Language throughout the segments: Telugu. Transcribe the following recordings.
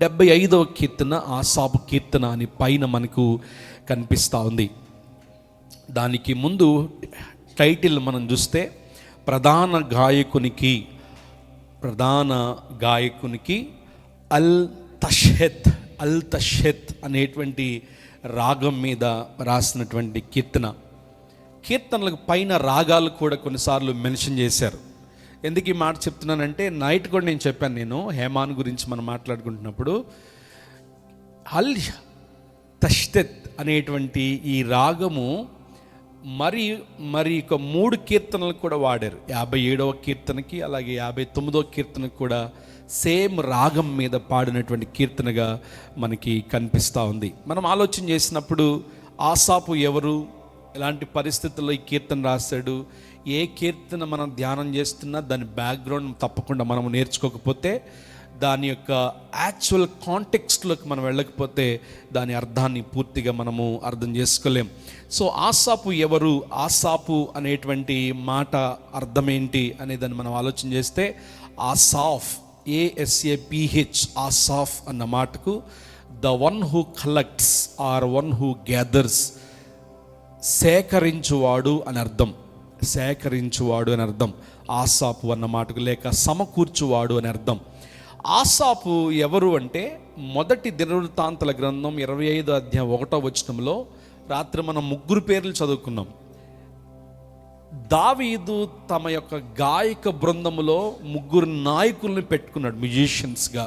75వ కీర్తన ఆసాపు కీర్తన అని పైన మనకు కనిపిస్తూ ఉంది. దానికి ముందు టైటిల్ మనం చూస్తే ప్రధాన గాయకునికి అల్ తషెత్ అనేటువంటి రాగం మీద రాసినటువంటి కీర్తనలకు పైన రాగాలు కూడా కొన్నిసార్లు మెన్షన్ చేశారు. ఎందుకు ఈ మాట చెప్తున్నానంటే నైట్ కూడా నేను చెప్పాను, హేమాన్ గురించి మనం మాట్లాడుకుంటున్నప్పుడు అల్ తషెత్ అనేటువంటి ఈ రాగము మరి 3 కీర్తనలకు కూడా వాడారు. 57వ కీర్తనకి అలాగే 59వ కీర్తనకు కూడా సేమ్ రాగం మీద పాడినటువంటి కీర్తనగా మనకి కనిపిస్తూ ఉంది. మనం ఆలోచన చేసినప్పుడు ఆసాపు ఎవరు, ఎలాంటి పరిస్థితుల్లో ఈ కీర్తన రాశాడు, ఏ కీర్తన మనం ధ్యానం చేస్తున్నా దాని బ్యాక్గ్రౌండ్ తప్పకుండా మనము నేర్చుకోకపోతే, దాని యొక్క యాక్చువల్ కాంటెక్స్ట్లోకి మనం వెళ్ళకపోతే దాని అర్థాన్ని పూర్తిగా మనము అర్థం చేసుకోలేం. సో ఆసాపు ఎవరు, ఆసాపు అనేటువంటి మాట అర్థం ఏంటి అనేదాన్ని మనం ఆలోచన చేస్తే, ఆసాఫ్ ASAPH ఆసాఫ్ అన్న మాటకు the one who collects or one who gathers, సేకరించువాడు అని అర్థం. ఆసాపు అన్న మాటకు, లేక సమకూర్చువాడు అని అర్థం. ఆసాపు ఎవరు అంటే మొదటి దినవృత్తాంతాల గ్రంథం 25వ అధ్యాయం 1వ వచనంలో రాత్రి మనం 3 పేర్లు చదువుకున్నాం. దావీదు తమ యొక్క గాయక బృందములో 3 నాయకుల్ని పెట్టుకున్నాడు మ్యూజిషియన్స్గా.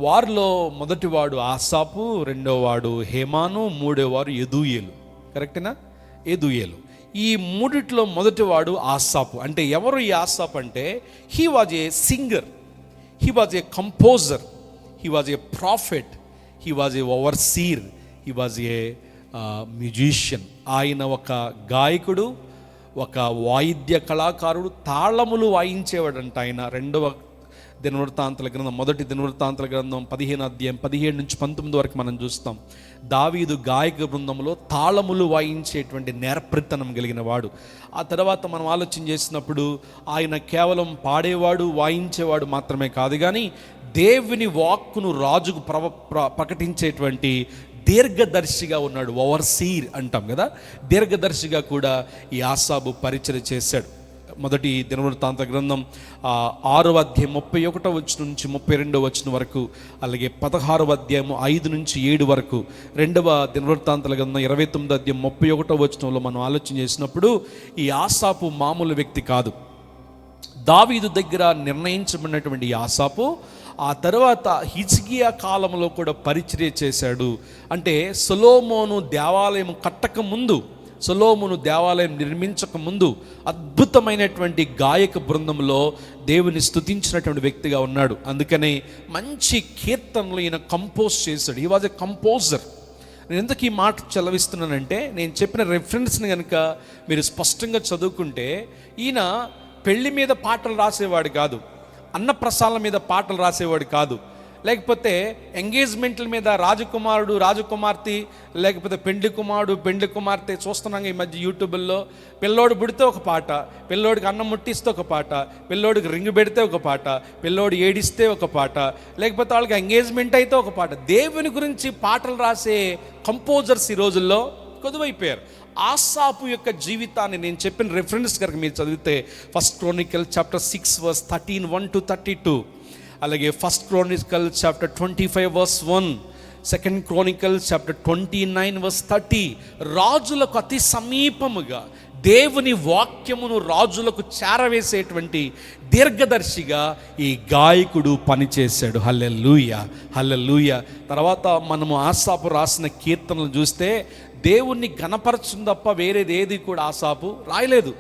వారిలో మొదటివాడు ఆసాపు, రెండోవాడు హేమాను, మూడోవాడు యెదూయేలు. కరెక్టేనా? యెదూయేలు. ఈ 3 మొదటివాడు ఆసాపు. అంటే ఎవరు ఈ ఆసాపు అంటే, he was a singer, he was a composer, he was a prophet, he was a overseer, he was a musician. ఆయన ఒక గాయకుడు, ఒక వాయిద్య కళాకారుడు, తాళములు వాయించేవాడంట ఆయన. మొదటి దినవృత్తాంతాల గ్రంథం 15వ అధ్యాయం 17 నుంచి 19 వరకు మనం చూస్తాం. దావీదు గాయక బృందంలో తాళములు వాయించేటువంటి నేర్పరితనం కలిగిన వాడు. ఆ తర్వాత మనం ఆలోచన చేసినప్పుడు ఆయన కేవలం పాడేవాడు, వాయించేవాడు మాత్రమే కాదు, కానీ దేవుని వాక్కును రాజుకు ప్రకటించేటువంటి దీర్ఘదర్శిగా ఉన్నాడు. ఓవర్సీర్ అంటాం కదా, దీర్ఘదర్శిగా కూడా ఈ ఆసాబు పరిచయం చేశాడు. మొదటి దినవృత్తాంత గ్రంథం 6వ అధ్యాయం 31వ వచనం నుంచి 32వ వచనం వరకు, అలాగే 16వ అధ్యాయం 5 నుంచి 7 వరకు, 2వ దినవృత్తాంతాల గ్రంథం 29వ అధ్యాయం 31వ వచనంలో మనం ఆలోచన చేసినప్పుడు ఈ ఆసాపు మామూలు వ్యక్తి కాదు. దావీదు దగ్గర నిర్ణయించబడినటువంటి ఈ ఆసాపు ఆ తర్వాత హిజ్కియా కాలంలో కూడా పరిచర్య చేశాడు. అంటే సొలొమోను దేవాలయం కట్టక ముందు, సొలొమోను దేవాలయం నిర్మించక ముందు అద్భుతమైనటువంటి గాయక బృందంలో దేవుని స్తుతించినటువంటి వ్యక్తిగా ఉన్నాడు. అందుకనే మంచి కీర్తనలు ఈయన కంపోజ్ చేశాడు. He was a composer. నేను ఎందుకు ఈ మాట చలవిస్తున్నానంటే, నేను చెప్పిన రెఫరెన్స్ని కనుక మీరు స్పష్టంగా చదువుకుంటే, ఈయన పెళ్లి మీద పాటలు రాసేవాడు కాదు, అన్నప్రసాదాల మీద పాటలు రాసేవాడు కాదు, లేకపోతే ఎంగేజ్మెంట్ల మీద రాజకుమారుడు రాజకుమార్తె, లేకపోతే పెండ్లి కుమారుడు పెండ్లి కుమార్తె చూస్తున్నాం ఈ మధ్య యూట్యూబ్లో. పిల్లోడు పుడితే ఒక పాట, పిల్లోడికి అన్నం ముట్టిస్తే ఒక పాట, పిల్లోడికి రింగు పెడితే ఒక పాట, పిల్లోడు ఏడిస్తే ఒక పాట, లేకపోతే వాళ్ళకి ఎంగేజ్మెంట్ అయితే ఒక పాట. దేవుని గురించి పాటలు రాసే కంపోజర్స్ ఈ రోజుల్లో కొదువైపోయారు. ఆసాపు యొక్క జీవితాన్ని నేను చెప్పిన రెఫరెన్స్ కనుక మీరు చదివితే, 1 Chronicles chapter 6 verse 13, 1 to 32, అలాగే 1 Chronicles chapter 25 verse 1, 2 Chronicles chapter 29 verse 30. రాజులకు అతి సమీపముగా దేవుని వాక్యమును రాజులకు చేరవేసేటువంటి దీర్ఘదర్శిగా ఈ గాయకుడు పనిచేశాడు. హల్లెలూయా, హల్లెలూయా. తర్వాత మనము ఆసాపు రాసిన కీర్తనలు చూస్తే దేవుణ్ణి గణపరచం తప్ప వేరేది ఏది కూడా ఆసాపు రాయలేదు.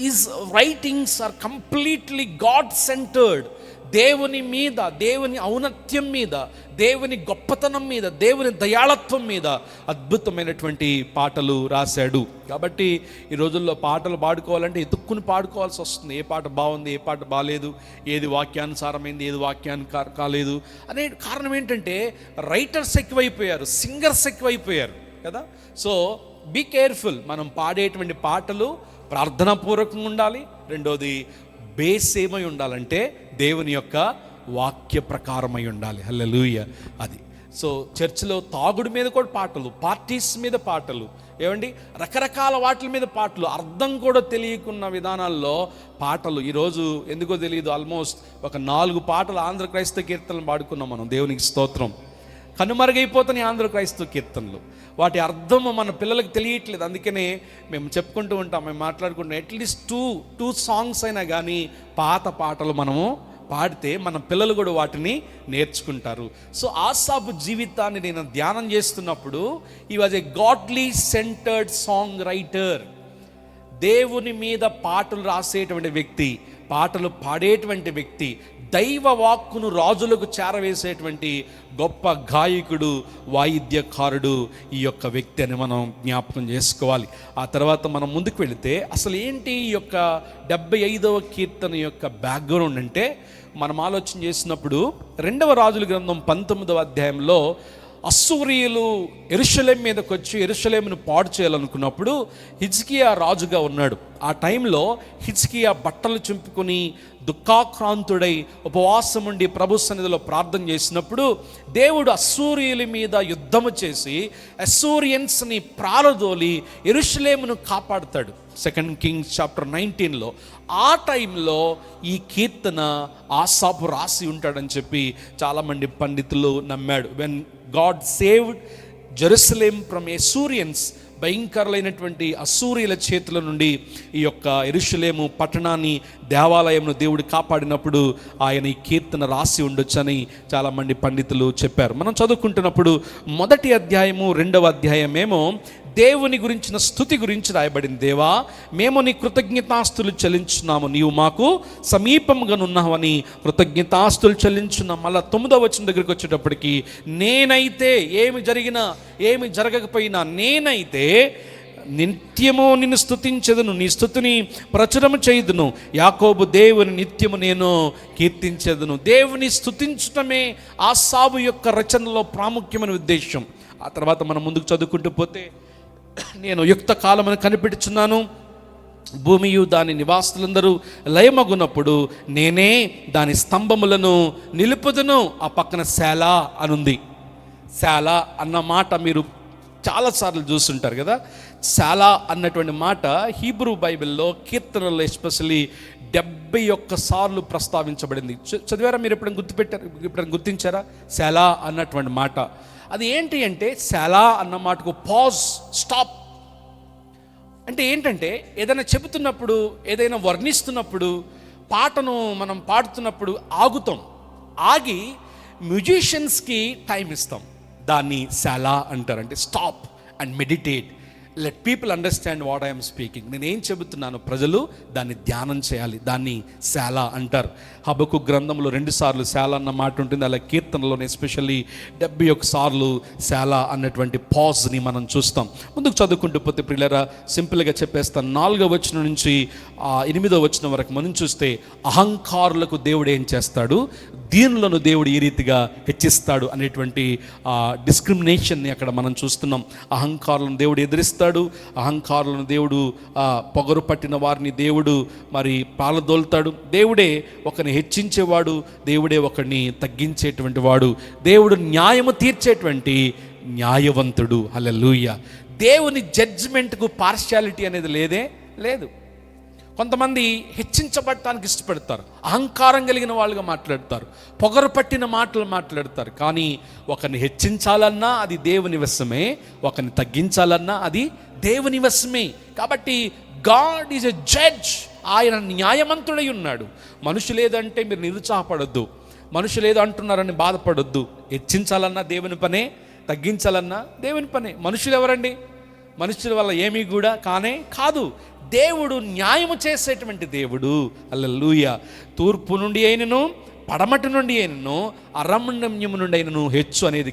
Is writings are completely God centred. దేవుని మీద, దేవుని ఔన్నత్యం మీద, దేవుని గొప్పతనం మీద, దేవుని దయాళత్వం మీద అద్భుతమైనటువంటి పాటలు రాశాడు. కాబట్టి ఈ రోజుల్లో పాటలు పాడుకోవాలంటే ఎతుక్కుని పాడుకోవాల్సి వస్తుంది. ఏ పాట బాగుంది, ఏ పాట బాగాలేదు, ఏది వాక్యానుసారమైంది, ఏది కాలేదు అనే కారణం ఏంటంటే రైటర్స్ ఎక్కువైపోయారు, సింగర్స్ ఎక్కువైపోయారు కదా. So be careful. మనం పాడేటువంటి పాటలు ప్రార్థనాపూర్వకంగా ఉండాలి. రెండోది బేస్ ఏమై ఉండాలంటే దేవుని యొక్క వాక్య ప్రకారమై ఉండాలి. హల్లెలూయా. అది సో చర్చిలో తాగుడు మీద కూడా పాటలు, పార్టీస్ మీద పాటలు, ఏమండి రకరకాల వాటి మీద పాటలు, అర్థం కూడా తెలియకున్న విధానాల్లో పాటలు. ఈరోజు ఎందుకో తెలియదు, ఆల్మోస్ట్ ఒక 4 పాటలు ఆంధ్ర క్రైస్తవ కీర్తనలు పాడుకున్నాం మనం. దేవునికి స్తోత్రం. కనుమరుగైపోతున్నాయి ఆంధ్ర క్రైస్తవ కీర్తనలు. వాటి అర్థం మన పిల్లలకు తెలియట్లేదు. అందుకనే మేము చెప్పుకుంటూ ఉంటాం, మేము మాట్లాడుకుంటాం, అట్లీస్ట్ టూ సాంగ్స్ అయినా కానీ పాత పాటలు మనము పాడితే మన పిల్లలు కూడా వాటిని నేర్చుకుంటారు. సో ఆసాపు జీవితాన్ని నేను ధ్యానం చేస్తున్నప్పుడు ఈ was a godly centred song writer. దేవుని మీద పాటలు రాసేటువంటి వ్యక్తి, పాటలు పాడేటువంటి వ్యక్తి, దైవ వాక్కును రాజులకు చేరవేసేటువంటి గొప్ప గాయకుడు, వాయిద్యకారుడు ఈ యొక్క వ్యక్తి అని మనం జ్ఞాపకం చేసుకోవాలి. ఆ తర్వాత మనం ముందుకు వెళితే అసలు ఏంటి ఈ యొక్క 75వ కీర్తన యొక్క బ్యాక్గ్రౌండ్ అంటే, మనం ఆలోచన చేసినప్పుడు 2వ రాజుల గ్రంథం 19వ అధ్యాయంలో అస్సూరీయులు యెరూషలేము మీదకి వచ్చి యెరూషలేమును పాడు చేయాలనుకున్నప్పుడు హిజ్కియా రాజుగా ఉన్నాడు. ఆ టైంలో హిజ్కియా బట్టలు చింపుకొని దుఃఖాక్రాంతుడై ఉపవాసం ఉండి ప్రభు సన్నిధిలో ప్రార్థన చేసినప్పుడు దేవుడు అస్సూరీయుల మీద యుద్ధము చేసి అస్సూరియన్స్ని ప్రారదోలి యెరూషలేమును కాపాడుతాడు. 2 Kings chapter 19లో ఆ టైంలో ఈ కీర్తన ఆసాపు రాసి ఉంటాడని చెప్పి చాలామంది పండితులు నమ్మాడు. When God saved Jerusalem from Assyrians, భయంకరులైనటువంటి అస్సూరీయుల చేతుల నుండి ఈ యొక్క యెరూషలేము పట్టణాన్ని, దేవాలయంను దేవుడు కాపాడినప్పుడు ఆయన ఈ కీర్తన రాసి ఉండొచ్చని చాలామంది పండితులు చెప్పారు. మనం చదువుకుంటున్నప్పుడు 1వ అధ్యాయము 2వ అధ్యాయమేమో దేవుని గురించిన స్తుతి గురించి రాయబడింది. దేవా, మేము నీ కృతజ్ఞతాస్తులు చెల్లించున్నాము, నీవు మాకు సమీపంగా ఉన్నావని కృతజ్ఞతాస్తులు చెల్లించున్నాం. మళ్ళీ 9వ వచనం దగ్గరికి వచ్చేటప్పటికి, నేనైతే ఏమి జరిగినా ఏమి జరగకపోయినా నేనైతే నిత్యము నిన్ను స్తుతించెదను, నీ స్తుతిని ప్రచురము చేయుదును, యాకోబు దేవుని నిత్యము నేను కీర్తించెదను. దేవుని స్తుతించటమే ఆసాబు యొక్క రచనలో ప్రాముఖ్యమైన ఉద్దేశం. ఆ తర్వాత మనం ముందుకు చదువుకుంటూ పోతే, నేను యుక్త కాలమును కనిపెట్టుచున్నాను, భూమియు దాని నివాసులందరూ లయమగునప్పుడు నేనే దాని స్తంభములను నిలుపుదును. ఆ పక్కన శాలా అనుంది. శాలా అన్న మాట మీరు చాలాసార్లు చూస్తుంటారు కదా. శాలా అన్నటువంటి మాట హీబ్రూ బైబిల్లో కీర్తనలో ఎస్పెషల్లీ 71 సార్లు ప్రస్తావించబడింది. చదివారా మీరు? ఎప్పుడైనా గుర్తించారా శాలా అన్నటువంటి మాట? అది ఏంటి అంటే, శాలా అన్న మాటకు పాజ్, స్టాప్ అంటే ఏంటంటే, ఏదైనా చెబుతున్నప్పుడు, ఏదైనా వర్ణిస్తున్నప్పుడు, పాటను మనం పాడుతున్నప్పుడు ఆగుతాం. ఆగి మ్యూజిషియన్స్కి టైం ఇస్తాం. దాన్ని శాలా అంటారు. అంటే stop and meditate, let people understand what I'm speaking. నేను ఏం చెబుతున్నాను ప్రజలు దాన్ని ధ్యానం చేయాలి. దాన్ని శాలా అంటారు. హబక్కు గ్రంథంలో 2 సార్లు శాలా అన్న మాట ఉంటుంది. అలా కీర్తనలోనే ఎస్పెషల్లీ 71 సార్లు శాలా అన్నటువంటి పాజ్ని మనం చూస్తాం. ముందుకు చదువుకుంటూ పోతే ప్రియులారా, సింపుల్గా చెప్పేస్తాను. 4వ వచనం నుంచి 8వ వచనం వరకు మనం చూస్తే, అహంకారులకు దేవుడు ఏం చేస్తాడు, దీనులను దేవుడు ఈ రీతిగా హెచ్చిస్తాడు అనేటువంటి డిస్క్రిమినేషన్ని అక్కడ మనం చూస్తున్నాం. అహంకారులను దేవుడు ఎదిరిస్తాడు, అహంకారులను దేవుడు పొగరు పట్టిన వారిని దేవుడు మరి పాలదోలుతాడు. దేవుడే ఒకరిని హెచ్చించేవాడు, దేవుడే ఒకరిని తగ్గించేటువంటి వాడు, దేవుడు న్యాయము తీర్చేటువంటి న్యాయవంతుడు. హల్లెలూయా. దేవుని జడ్జిమెంట్కు పార్షియాలిటీ అనేది లేదు. కొంతమంది హెచ్చించబడటానికి ఇష్టపడతారు, అహంకారం కలిగిన వాళ్ళుగా మాట్లాడతారు, పొగరు పట్టిన మాటలు మాట్లాడతారు. కానీ ఒకరిని హెచ్చించాలన్నా అది దేవుని వశమే, ఒకరిని తగ్గించాలన్నా అది దేవుని వశమే. కాబట్టి గాడ్ ఈజ్ ఎ జడ్జ్. ఆయన న్యాయవంతుడై ఉన్నాడు. మనుషులు ఏదంటే మీరు నిరుత్సాహపడొద్దు, మనుషులు ఏదో అంటున్నారని బాధపడొద్దు. హెచ్చించాలన్నా దేవుని పనే, తగ్గించాలన్నా దేవుని పనే. మనుషులు ఎవరండి? మనుషుల వల్ల ఏమీ కూడా కాదు. దేవుడు న్యాయము చేసేటువంటి దేవుడు. హల్లెలూయా. తూర్పు నుండి అయినను, పడమటి నుండి అయినను, అరణ్యము నుండి అయినను హెచ్చు అనేది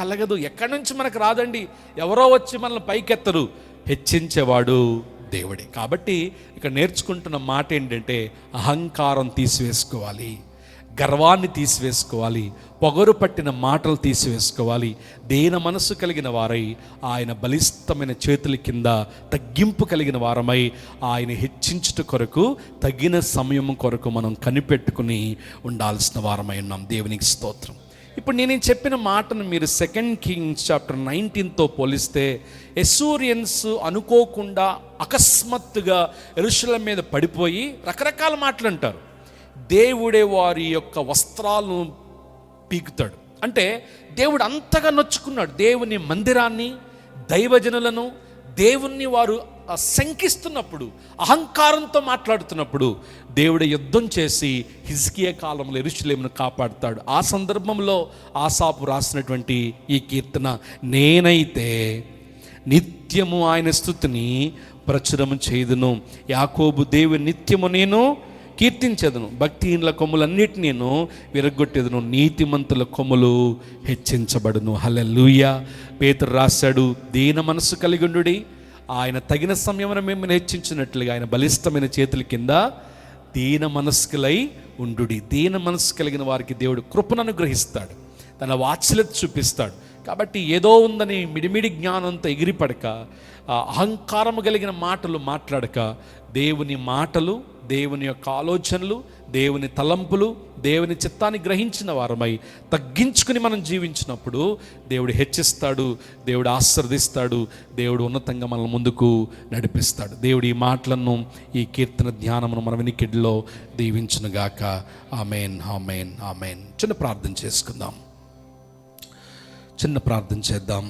కలగదు. ఎక్కడి నుంచి మనకు రాదండి. ఎవరో వచ్చి మనల్ని పైకెత్తరు, హెచ్చించేవాడు దేవుడే. కాబట్టి ఇక్కడ నేర్చుకుంటున్న మాట ఏంటంటే, అహంకారం తీసివేసుకోవాలి. గర్వాన్ని తీసివేసుకోవాలి, పొగరు పట్టిన మాటలు తీసివేసుకోవాలి. దీన మనసు కలిగిన వారై ఆయన బలిష్టమైన చేతుల కింద తగ్గింపు కలిగిన వారమై ఆయన హెచ్చించుట కొరకు తగిన సమయం కొరకు మనం కనిపెట్టుకుని ఉండాల్సిన వారమై ఉన్నాం. దేవునికి స్తోత్రం. ఇప్పుడు నేను చెప్పిన మాటను మీరు 2 Kings chapter 19తో పోలిస్తే, ఎస్సూరియన్స్ అనుకోకుండా అకస్మాత్తుగా యెరూషలేము మీద పడిపోయి రకరకాల మాటలు అంటారు. దేవుడే వారి యొక్క వస్త్రాలను పీకుతాడు. అంటే దేవుడు అంతగా నొచ్చుకున్నాడు. దేవుని మందిరాన్ని, దైవజనులను, దేవుణ్ణి వారు శంకిస్తున్నప్పుడు, అహంకారంతో మాట్లాడుతున్నప్పుడు దేవుడు యుద్ధం చేసి హిజ్కియా కాలంలో యెరూషలేమును కాపాడుతాడు. ఆ సందర్భంలో ఆసాపు రాసినటువంటి ఈ కీర్తన, నేనైతే నిత్యము ఆయన స్తుతిని ప్రచురము చేయుదును, యాకోబు దేవుని నిత్యము నేను కీర్తించెదను, భక్తిహీనుల కొమ్ములన్నిటిని నేను విరగొట్టేదను, నీతిమంతుల కొమ్ములు హెచ్చించబడును. హల్లెలూయా. పేతురు రాశాడు, దీన మనసు కలిగి ఉండుడి, ఆయన తగిన సమయమున మిమ్మల్ని హెచ్చించినట్లుగా ఆయన బలిష్టమైన చేతుల కింద దీన మనస్కులై ఉండుడి. దీన మనసు కలిగిన వారికి దేవుడు కృపను అనుగ్రహిస్తాడు, తన వాత్సల్యత చూపిస్తాడు. కాబట్టి ఏదో ఉందని మిడిమిడి జ్ఞానంతో ఎగిరిపడక, అహంకారము కలిగిన మాటలు మాట్లాడక, దేవుని మాటలు, దేవుని యొక్క ఆలోచనలు, దేవుని తలంపులు, దేవుని చిత్తాన్ని గ్రహించిన వారమై తగ్గించుకుని మనం జీవించినప్పుడు దేవుడు హెచ్చిస్తాడు, దేవుడు ఆశీర్వదిస్తాడు, దేవుడు ఉన్నతంగా మన ముందుకు నడిపిస్తాడు. దేవుడు ఈ మాటలను, ఈ కీర్తన ధ్యానమును మన వినికిడిలో దీవించునుగాక. ఆమేన్, ఆమేన్, ఆమేన్. చిన్న ప్రార్థన చేసుకుందాం. చిన్న ప్రార్థన చేద్దాం.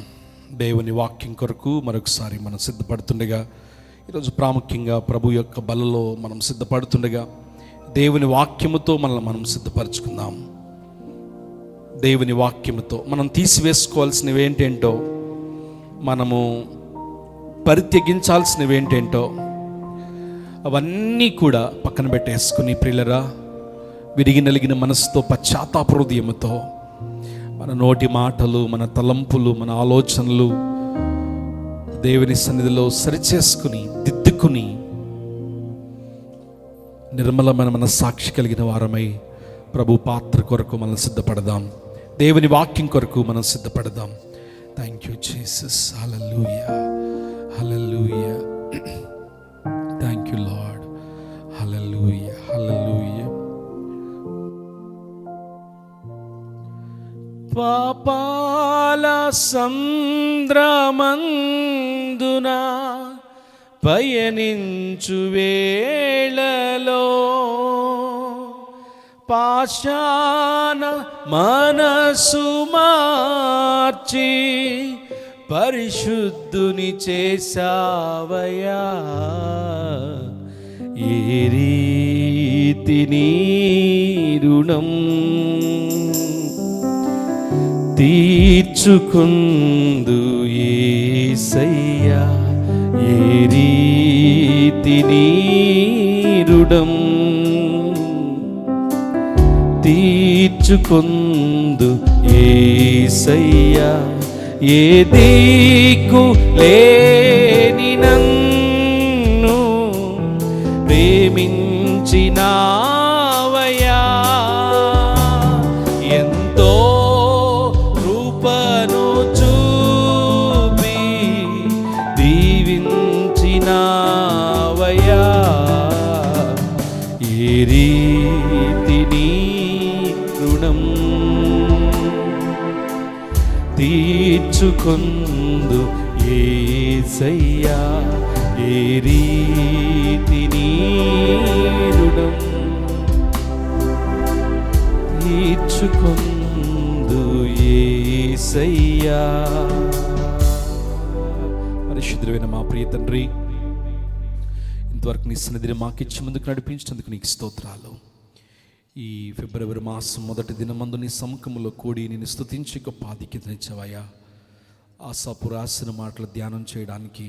దేవుని వాక్యం కొరకు మరొకసారి మనం సిద్ధపడుతుండగా, ఈరోజు ప్రాముఖ్యంగా ప్రభు యొక్క బలలో మనం సిద్ధపడుతుండగా దేవుని వాక్యముతో మనల్ని మనం సిద్ధపరచుకుందాం. దేవుని వాక్యముతో మనం తీసివేసుకోవాల్సినవి ఏంటేంటో, మనము పరిత్యజించాల్సినవి ఏంటేంటో అవన్నీ కూడా పక్కన పెట్టేసుకుని, ప్రియులరా, విరిగి నలిగిన మనసుతో, పశ్చాత్తాప హృదయముతో మన నోటి మాటలు, మన తలంపులు, మన ఆలోచనలు దేవుని సన్నిధిలో సరిచేసుకుని, దిద్దుకుని, నిర్మలమైన మన సాక్షి కలిగిన వారమై ప్రభు పాత్ర కొరకు మనం సిద్ధపడదాం. దేవుని వాక్యం కొరకు మనం సిద్ధపడదాం. Thank you Jesus. Hallelujah, hallelujah. Thank you Lord. Hallelujah, hallelujah. పాపాల సంద్రమందున పయనించు వేళలో పాషాణ మనసు మార్చి పరిశుద్ధుని చేసావయ్యా, ఏ రీతి నీ రుణం తీర్చుకుందు యేసయ్యా, ఏ రీతి నీ రుణం తీర్చుకుందు యేసయ్యా, ఏ దిక్కు లేని నన్ను ప్రేమించినావయ్యా, ఎంతో కృపను చూపి దీవించినావయ్యా, ఏ రీతి నీ రుణం తీర్చుకుందు యేసయ్యా, ఏ రీతి నీ రుణం తీర్చుకుందు యేసయ్యా. పరిశుద్ధుడైన మా ప్రియ తండ్రి, ఇంతవరకు నీ సన్నిధిని మాకిచ్చి ముందుకు నడిపించినందుకు నీకు స్తోత్రాలు. ఈ ఫిబ్రవరి మాసం మొదటి దినమందు నీ సముఖములో కూడి నేను స్తుతించి గొప్ప ఆధిక్యతనిచ్చావయ్యా. ఆసాపు రాసిన మాటలు ధ్యానం చేయడానికి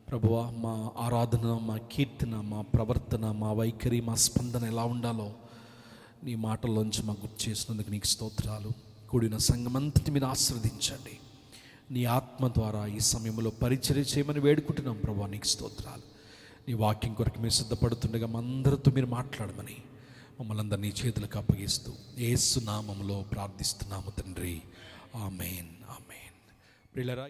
ప్రభువా, మా ఆరాధన, మా కీర్తన, మా ప్రవర్తన, మా వైఖరి, మా స్పందన ఎలా ఉండాలో నీ మాటల్లోంచి మాకు గుర్తు చేసినందుకు నీకు స్తోత్రాలు. కూడిన సంఘమంతటి మీద ఆశీర్వదించండి. నీ ఆత్మ ద్వారా ఈ సమయంలో పరిచర్య చేయమని వేడుకుంటున్నాం ప్రభువా, నీకు స్తోత్రాలు. నీ వాక్యం కొరకు మీరు సిద్ధపడుతుండగా మా అందరితో మీరు మాట్లాడమని మమ్మల్ని అందరినీ చేతులకు అప్పగిస్తూ యేసు నామములో ప్రార్థిస్తున్నాము తండ్రి. ఆమేన్, ఆమేన్. ప్రియులారా,